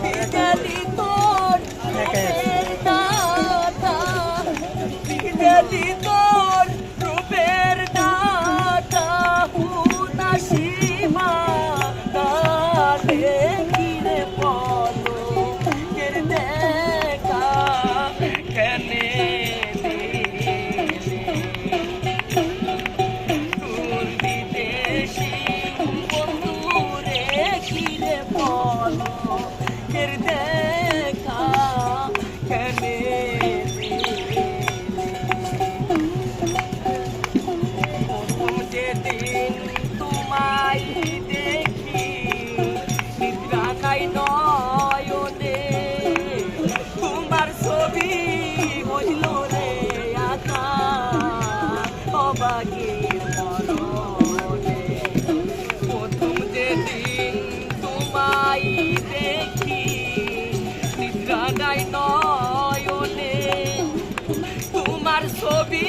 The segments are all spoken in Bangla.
বিকেলি তোর রূপের ডাটা, বিকেলি তোর রূপের ডাটা, হুনা সীমা কালে কিরে বলো কের দেখা কেনে তোর বিদেশি বন্ধুরে কিরে বলো কের দেখা কেনে প্রথম যেদিন তোমায় দেখি নিদ্রা নাই নয়নে, তোমার ছবি হইল রে আঁকা অবাগের মরণে। প্রথম যেদিন তোমায় দেখি নিদ্রা নাই নয়নে, তোমার ছবি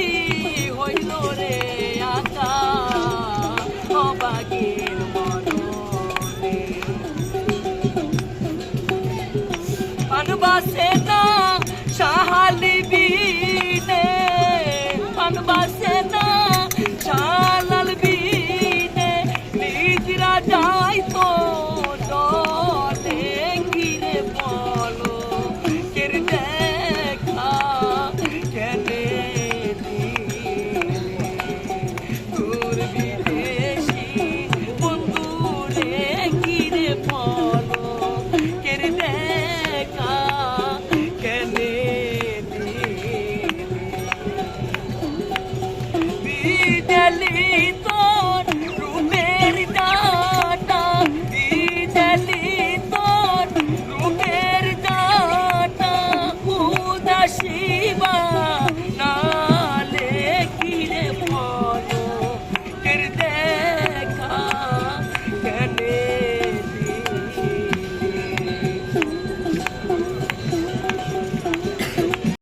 হইল রে আঁকা অবাগের মরণে। পানবাসে